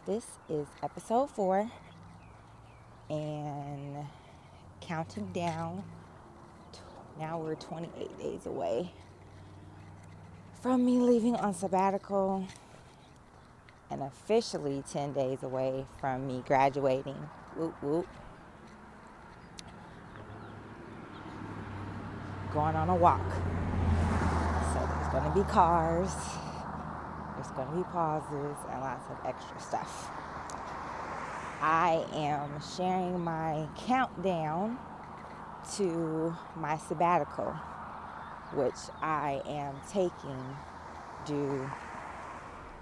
This is episode 4 and counting down. Now we're 28 days away from me leaving on sabbatical and officially 10 days away from me graduating. Whoop, whoop. Going on a walk. So there's going to be cars. There's going to be pauses and lots of extra stuff. I am sharing my countdown to my sabbatical, which I am taking due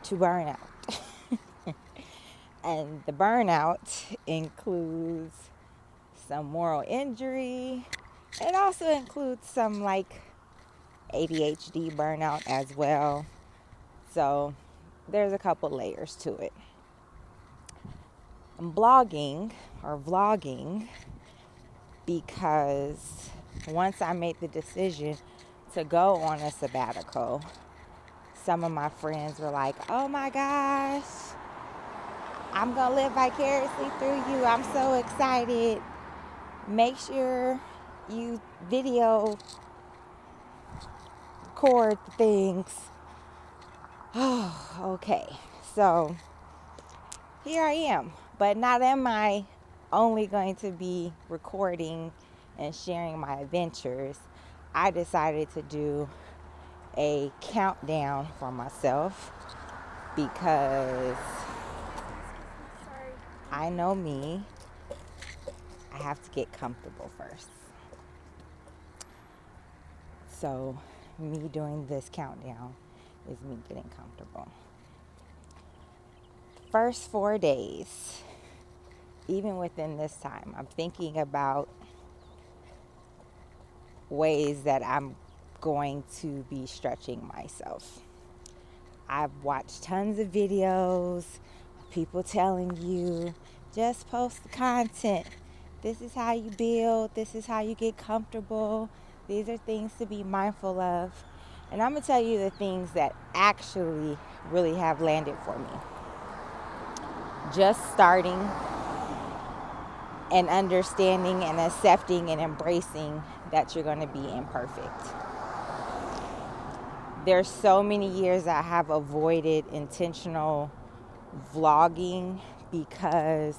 to burnout. And the burnout includes some moral injury. It also includes some ADHD burnout as well. So there's a couple layers to it. I'm vlogging because once I made the decision to go on a sabbatical, some of my friends were like, oh my gosh, I'm going to live vicariously through you. I'm so excited. Make sure you video record the things. Oh, okay. So here I am. But not am I only going to be recording and sharing my adventures. I decided to do a countdown for myself because I know me. I have to get comfortable first. So me doing this countdown is me getting comfortable. First 4 days, even within this time, I'm thinking about ways that I'm going to be stretching myself. I've watched tons of videos, people telling you, just post the content. This is how you build. This is how you get comfortable. These are things to be mindful of. And I'm going to tell you the things that actually really have landed for me. Just starting and understanding and accepting and embracing that you're going to be imperfect. There's so many years I have avoided intentional vlogging because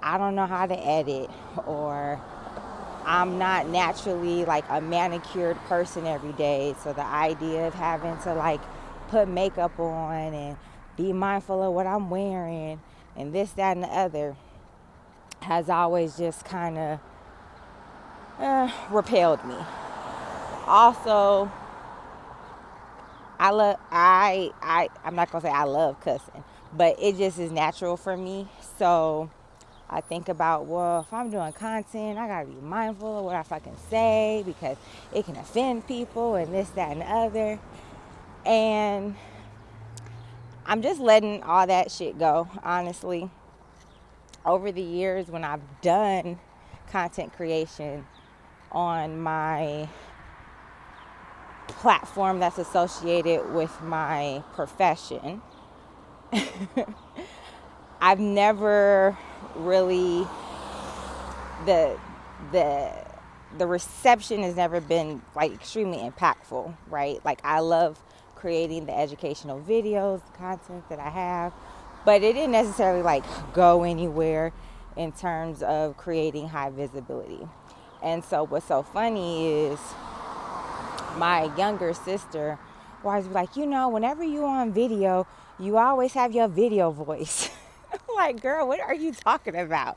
I don't know how to edit, or I'm not naturally a manicured person every day. So the idea of having to put makeup on and be mindful of what I'm wearing and this, that, and the other has always just kind of repelled me. Also, I'm not gonna say I love cussing, but it just is natural for me. So I think about, well, if I'm doing content, I gotta be mindful of what I fucking say because it can offend people and this, that, and the other. And I'm just letting all that shit go, honestly. Over the years, when I've done content creation on my platform that's associated with my profession, I've never really, the reception has never been extremely impactful, right? I love creating the educational videos, the content that I have, but it didn't necessarily go anywhere in terms of creating high visibility. And so what's so funny is my younger sister will always be like, whenever you're on video, you always have your video voice. I'm like, girl, what are you talking about?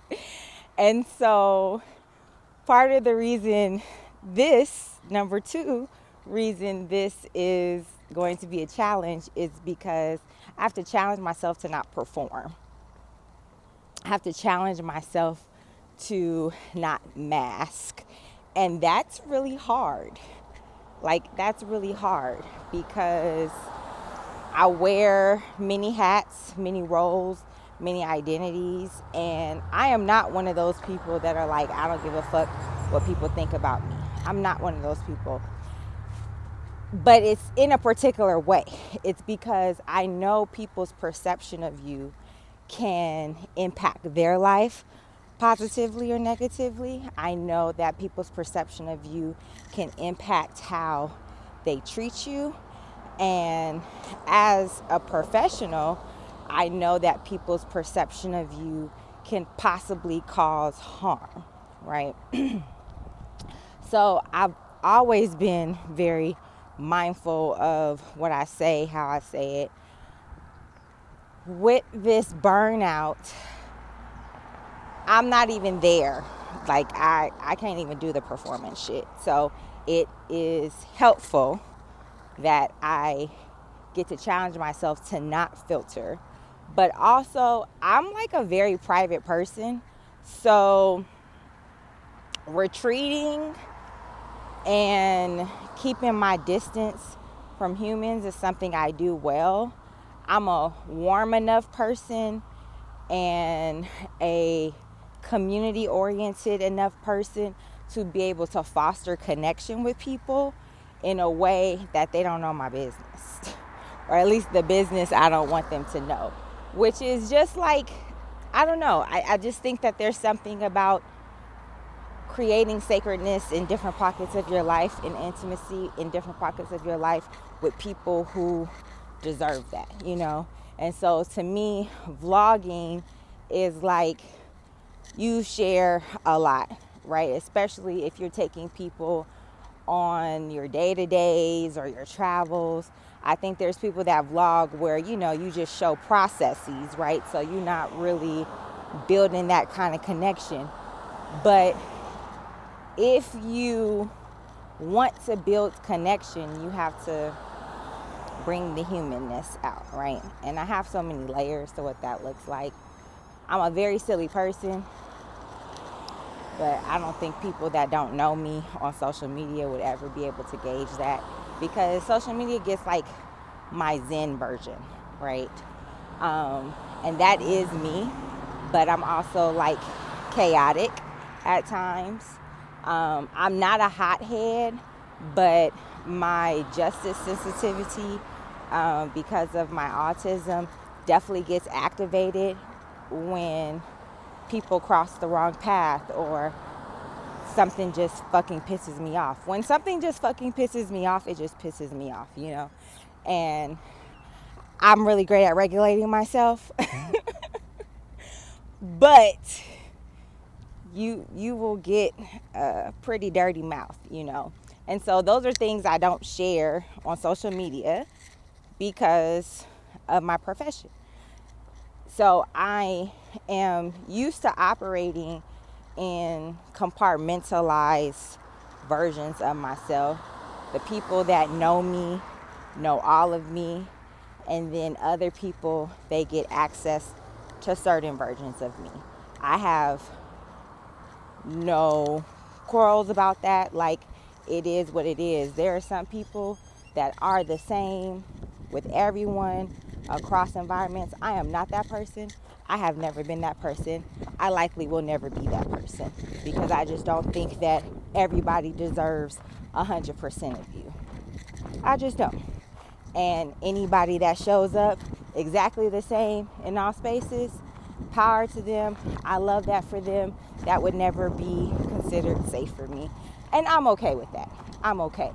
And so part of the reason number 2 reason this is going to be a challenge is because I have to challenge myself to not perform. I have to challenge myself to not mask. And that's really hard. That's really hard because I wear many hats, many roles, many identities, and I am not one of those people that are I don't give a fuck what people think about me. I'm not one of those people. But it's in a particular way. It's because I know people's perception of you can impact their life positively or negatively. I know that people's perception of you can impact how they treat you. And as a professional, I know that people's perception of you can possibly cause harm, right? So I've always been very mindful of what I say, how I say it. With this burnout, I'm not even there. Like, I can't even do the performance shit. So it is helpful that I get to challenge myself to not filter. But also, I'm like a very private person. So retreating and keeping my distance from humans is something I do well. I'm a warm enough person and a community-oriented enough person to be able to foster connection with people in a way that they don't know my business, or at least the business I don't want them to know, which is just like, I don't know. I just think that there's something about creating sacredness in different pockets of your life, and intimacy in different pockets of your life with people who deserve that, you know? And so to me, vlogging is like, you share a lot, right? Especially if you're taking people on your day-to-days or your travels. I think there's people that vlog where, you know, you just show processes, right? So you're not really building that kind of connection. But if you want to build connection, you have to bring the humanness out, right? And I have so many layers to what that looks like. I'm a very silly person, but I don't think people that don't know me on social media would ever be able to gauge that, because social media gets like my Zen version, right? And that is me, but I'm also like chaotic at times. I'm not a hothead, but my justice sensitivity, because of my autism, definitely gets activated when people cross the wrong path or something just fucking pisses me off. When something just fucking pisses me off, it just pisses me off, you know? And I'm really great at regulating myself. But you will get a pretty dirty mouth, you know? And so those are things I don't share on social media because of my profession. So I am used to operating in compartmentalized versions of myself. The people that know me know all of me, and then other people, they get access to certain versions of me. I have no quarrels about that. Like, it is what it is. There are some people that are the same with everyone across environments. I am not that person. I have never been that person. I likely will never be that person, because I just don't think that everybody deserves 100% of you. I just don't. And anybody that shows up exactly the same in all spaces, power to them. I love that for them. That would never be considered safe for me. And I'm okay with that. I'm okay.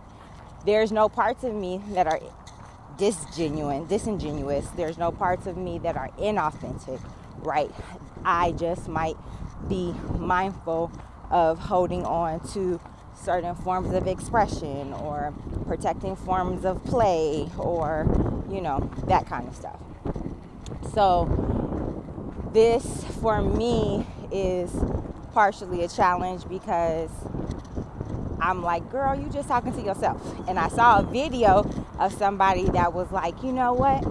There's no parts of me that are disingenuous. There's no parts of me that are inauthentic, right? I just might be mindful of holding on to certain forms of expression or protecting forms of play, or, you know, that kind of stuff. So this for me is partially a challenge, because I'm like, girl, you just talking to yourself. And I saw a video of somebody that was like, you know what?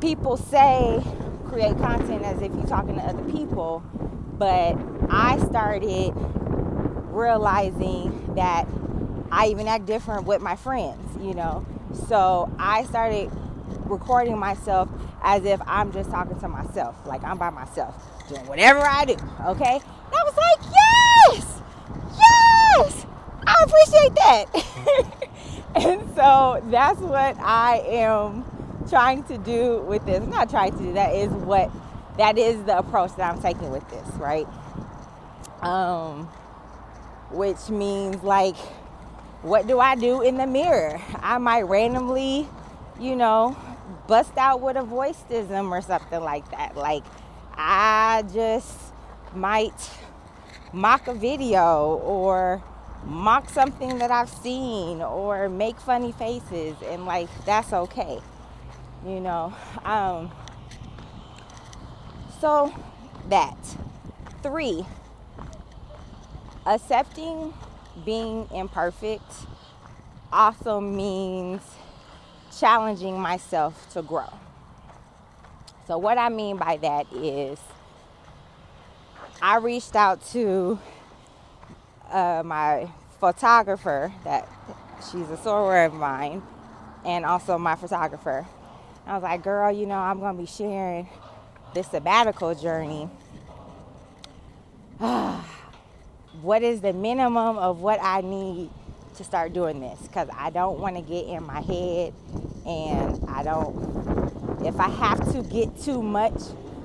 People say create content as if you're talking to other people, but I started realizing that I even act different with my friends, you know? So I started recording myself as if I'm just talking to myself, like I'm by myself, doing whatever I do, okay? And I was like, yes, I appreciate that. And so that's what I am trying to do with this. I'm not trying to do that. That is the approach that I'm taking with this, right? Which means, like, what do I do in the mirror? I might randomly, bust out with a voiceism or something like that. Like, I just might mock a video or mock something that I've seen or make funny faces, and like, that's okay. So that. 3, accepting being imperfect also means challenging myself to grow. So what I mean by that is I reached out to my photographer, that she's a soror of mine, and also my photographer. I was like, girl, I'm going to be sharing this sabbatical journey. What is the minimum of what I need to start doing this? Because I don't want to get in my head, and if I have to get too much,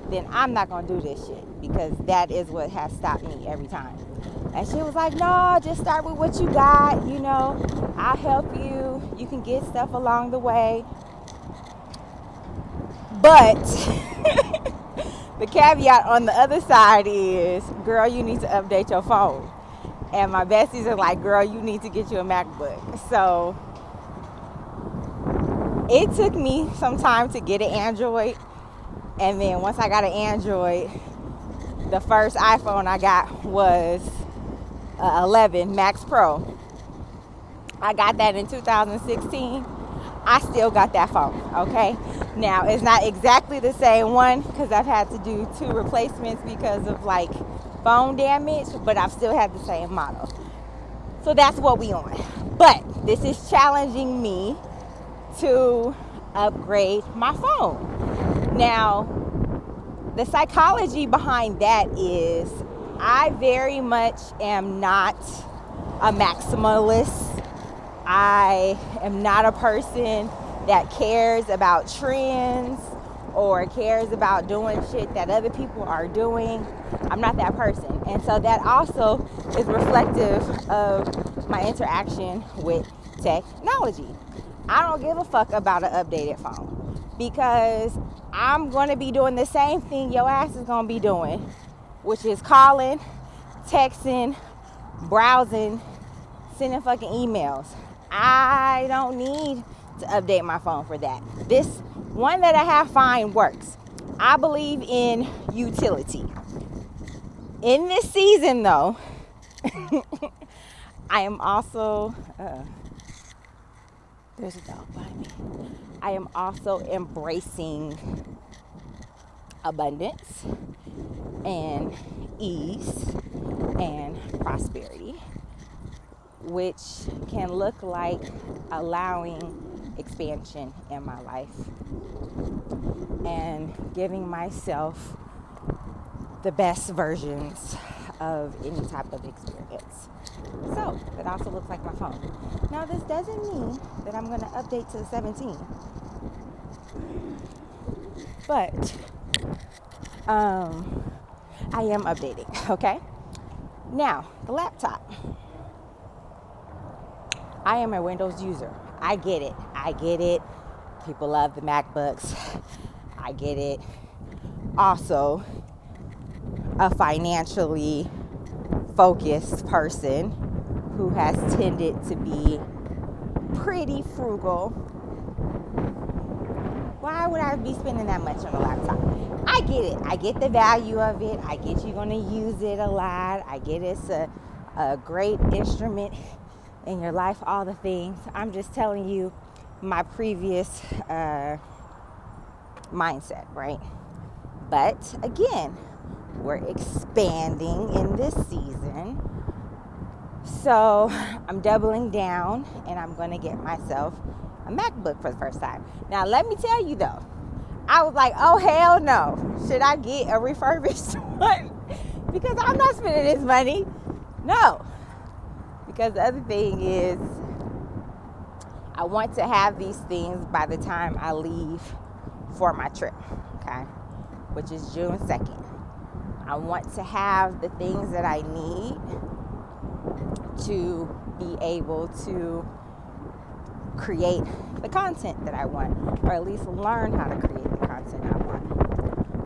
then I'm not going to do this shit, because that is what has stopped me every time. And she was like, no, just start with what you got, I'll help you. You can get stuff along the way. But the caveat on the other side is, girl, you need to update your phone. And my besties are like, girl, you need to get you a MacBook. So it took me some time to get an Android. And then once I got an Android, the first iPhone I got was 11 Max Pro. I got that in 2016. I still got that phone, okay? Now, it's not exactly the same one, because I've had to do 2 replacements because of like phone damage, but I've still had the same model. So that's what we on. But this is challenging me to upgrade my phone. Now, the psychology behind that is I very much am not a maximalist. I am not a person that cares about trends or cares about doing shit that other people are doing. I'm not that person. And so that also is reflective of my interaction with technology. I don't give a fuck about an updated phone, because I'm going to be doing the same thing your ass is going to be doing, which is calling, texting, browsing, sending fucking emails. I don't need to update my phone for that. This one that I have, fine, works. I believe in utility. In this season, though, I am also there's a dog behind me. I am also embracing abundance and ease and prosperity, which can look like allowing expansion in my life and giving myself the best versions of any type of experience. So that also looks like my phone. Now, this doesn't mean that I'm going to update to 17, but I am updating, okay? Now, the laptop. I am a Windows user. I get it. People love the MacBooks. I get it. Also, a financially focused person who has tended to be pretty frugal. Why would I be spending that much on a laptop? I get it. I get the value of it. I get you're going to use it a lot. I get it's a great instrument in your life, all the things. I'm just telling you my previous mindset, right? But again, we're expanding in this season. So I'm doubling down, and I'm going to get myself a MacBook for the first time. Now, let me tell you though, I was like, oh, hell no. Should I get a refurbished one? Because I'm not spending this money. No. Because the other thing is, I want to have these things by the time I leave for my trip, okay, which is June 2nd. I want to have the things that I need to be able to create the content that I want, or at least learn how to create the content I want.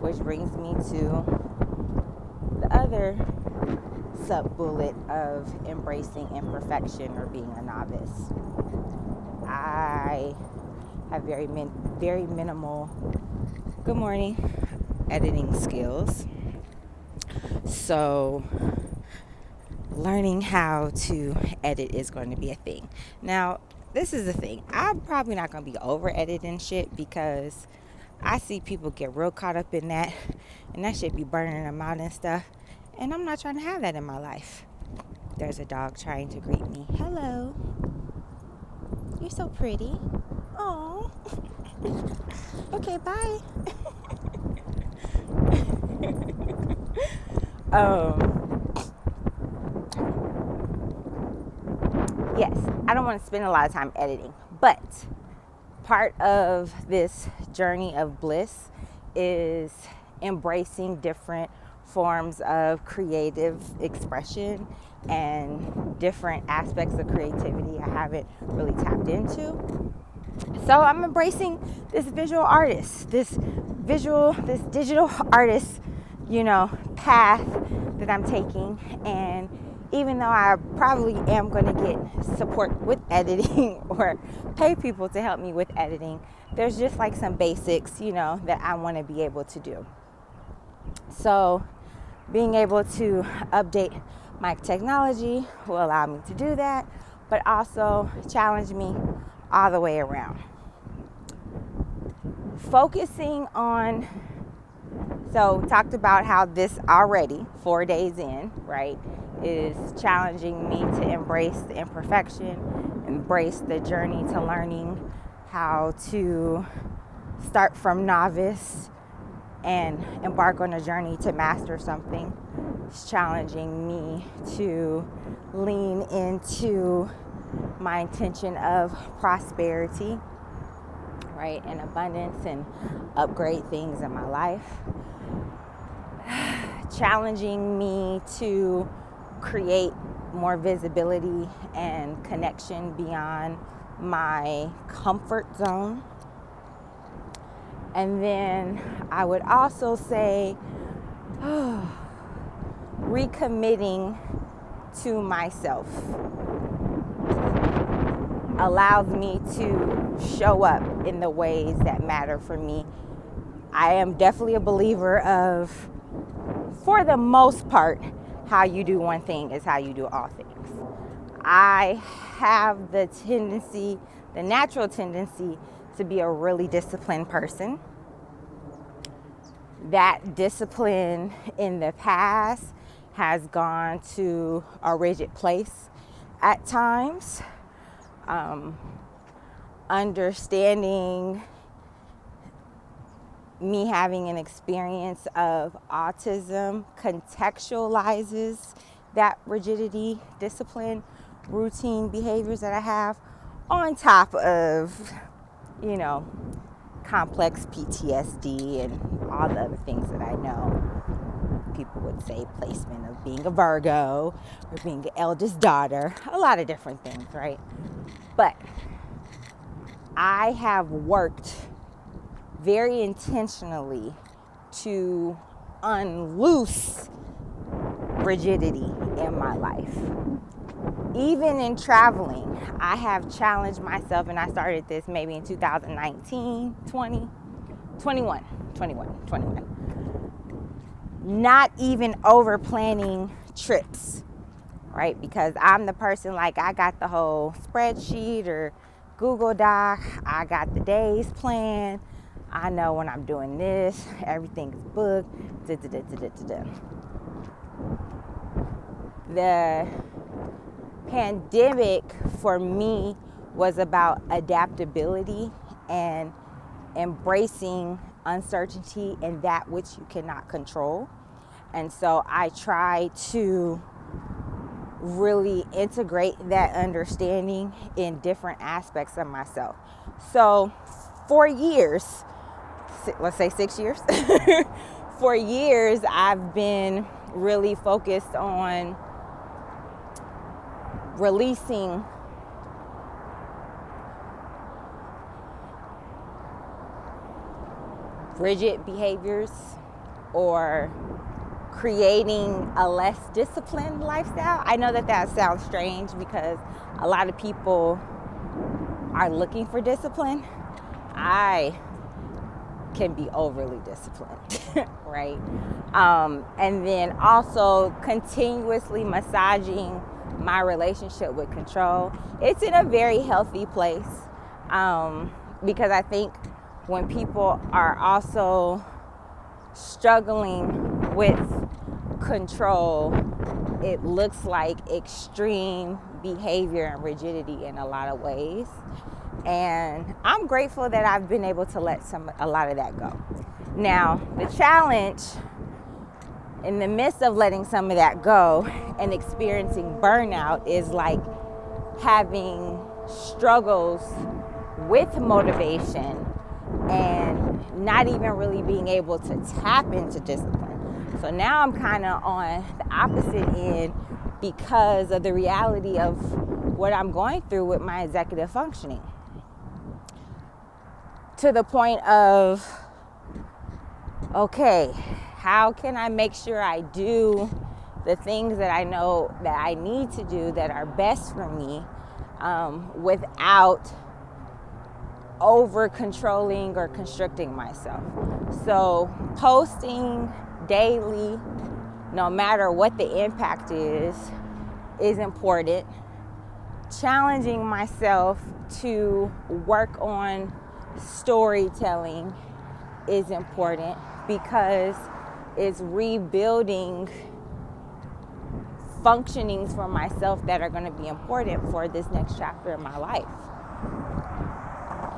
Which brings me to the other sub-bullet of embracing imperfection or being a novice. I have very minimal, good morning, editing skills. So learning how to edit is going to be a thing. Now, this is the thing. I'm probably not going to be over editing shit because I see people get real caught up in that, and that shit be burning them out and stuff. And I'm not trying to have that in my life. There's a dog trying to greet me. Hello. You're so pretty. Aw. Okay, bye. Yes, I don't want to spend a lot of time editing, but part of this journey of bliss is embracing different forms of creative expression and different aspects of creativity I haven't really tapped into. So I'm embracing this visual artist, this digital artist, path that I'm taking. And even though I probably am going to get support with editing or pay people to help me with editing, there's just like some basics, that I want to be able to do. So being able to update my technology will allow me to do that, but also challenge me all the way around. Focusing on, so talked about how this already 4 days in, right, is challenging me to embrace the imperfection, embrace the journey to learning how to start from novice and embark on a journey to master something. It's challenging me to lean into my intention of prosperity, right, and abundance, and upgrade things in my life. Challenging me to create more visibility and connection beyond my comfort zone. And then I would also say recommitting to myself allows me to show up in the ways that matter for me. I am definitely a believer of, for the most part, how you do one thing is how you do all things. I have the natural tendency to be a really disciplined person. That discipline in the past has gone to a rigid place at times. Understanding me having an experience of autism contextualizes that rigidity, discipline, routine behaviors that I have, on top of, complex PTSD and all the other things that I know. People would say placement of being a Virgo or being the eldest daughter, a lot of different things, right? But I have worked very intentionally to unloose rigidity in my life. Even in traveling, I have challenged myself, and I started this maybe in 2019, 21. Not even over planning trips, right? Because I'm the person, like, I got the whole spreadsheet or Google Doc. I got the days planned. I know when I'm doing this, everything's booked. The pandemic for me was about adaptability and embracing uncertainty and that which you cannot control. And so I try to really integrate that understanding in different aspects of myself. So for years, let's say 6 years, for years I've been really focused on releasing rigid behaviors or creating a less disciplined lifestyle. I know that sounds strange because a lot of people are looking for discipline. I can be overly disciplined, right? And then also continuously massaging my relationship with control. It's in a very healthy place, because I think when people are also struggling with control, it looks like extreme behavior and rigidity in a lot of ways. And I'm grateful that I've been able to let a lot of that go. Now, the challenge in the midst of letting some of that go and experiencing burnout is like having struggles with motivation and not even really being able to tap into discipline. So now I'm kind of on the opposite end because of the reality of what I'm going through with my executive functioning. To the point of, okay, how can I make sure I do the things that I know that I need to do that are best for me, without over controlling or constricting myself. So posting daily, no matter what the impact is important. Challenging myself to work on storytelling is important because it's rebuilding functionings for myself that are going to be important for this next chapter in my life.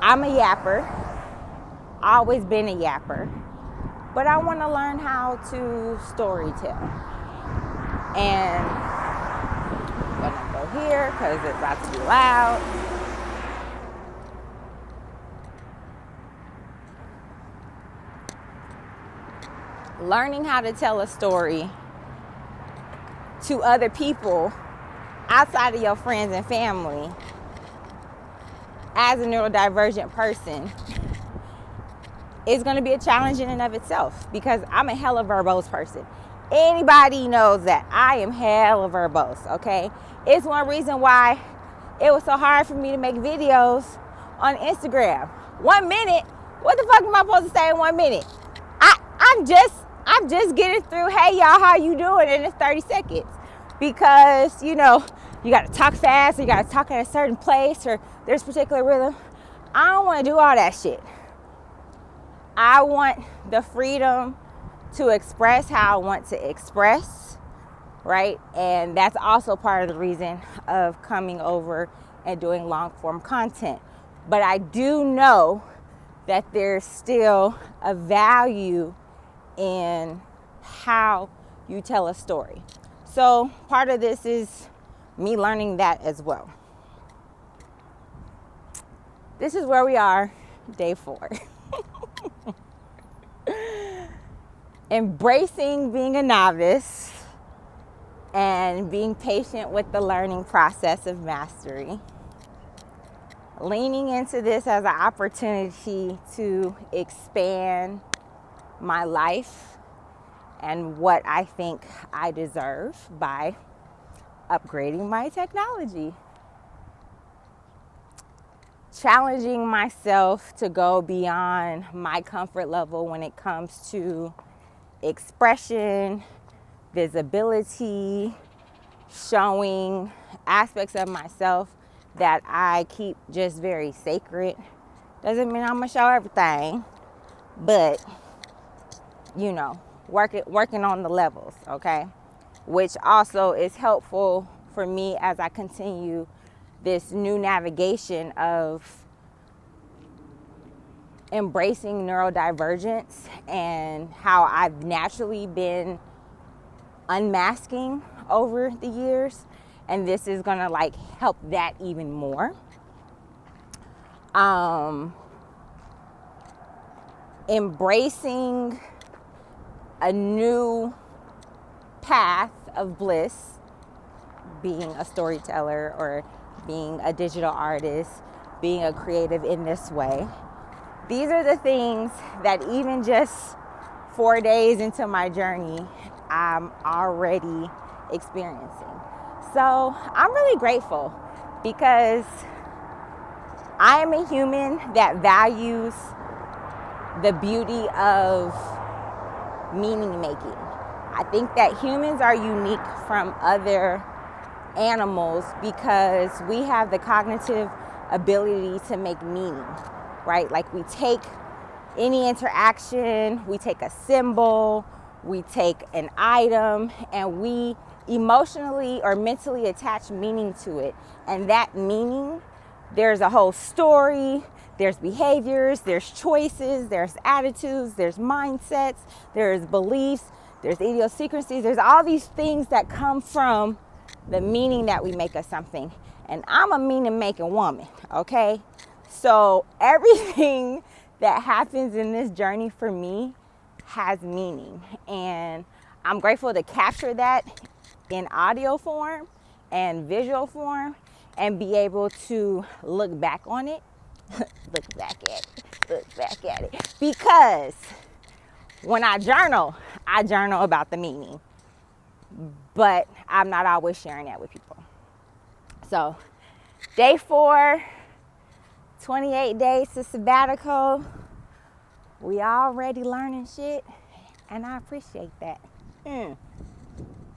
I'm a yapper, always been a yapper, but I want to learn how to storytell. And I'm going to go here because it's about to be loud. Learning how to tell a story to other people outside of your friends and family as a neurodivergent person is going to be a challenge in and of itself because I'm a hella verbose person. Anybody knows that I am hella verbose, okay? It's one reason why it was so hard for me to make videos on Instagram. 1 minute? What the fuck am I supposed to say in 1 minute? I'm just getting through, hey y'all, how you doing? And it's 30 seconds. Because, you got to talk fast, or you got to talk in a certain place, or there's a particular rhythm. I don't want to do all that shit. I want the freedom to express how I want to express, right? And that's also part of the reason of coming over and doing long form content. But I do know that there's still a value in how you tell a story. So part of this is me learning that as well. This is where we are, day 4. Embracing being a novice and being patient with the learning process of mastery. Leaning into this as an opportunity to expand my life and what I think I deserve by upgrading my technology. Challenging myself to go beyond my comfort level when it comes to expression, visibility, showing aspects of myself that I keep just very sacred. Doesn't mean I'm gonna show everything, but working on the levels, okay? Which also is helpful for me as I continue this new navigation of embracing neurodivergence and how I've naturally been unmasking over the years And this is gonna like help that even more. Embracing a new path of bliss, being a storyteller or being a digital artist, being a creative in this way. These are the things that even just 4 days into my journey, I'm already experiencing. So I'm really grateful because I am a human that values the beauty of meaning making. I think that humans are unique from other animals because we have the cognitive ability to make meaning, right? Like we take any interaction, we take a symbol, we take an item, and we emotionally or mentally attach meaning to it. And that meaning, there's a whole story, there's behaviors, there's choices, there's attitudes, there's mindsets, there's beliefs, there's idiosyncrasies, there's all these things that come from the meaning that we make of something. And I'm a meaning making woman, okay? So everything that happens in this journey for me has meaning. And I'm grateful to capture that in audio form and visual form and be able to look back on it, look back at it. Because when I journal about the meaning, but I'm not always sharing that with people. So day 4, 28 days to sabbatical. We already learning shit, and I appreciate that.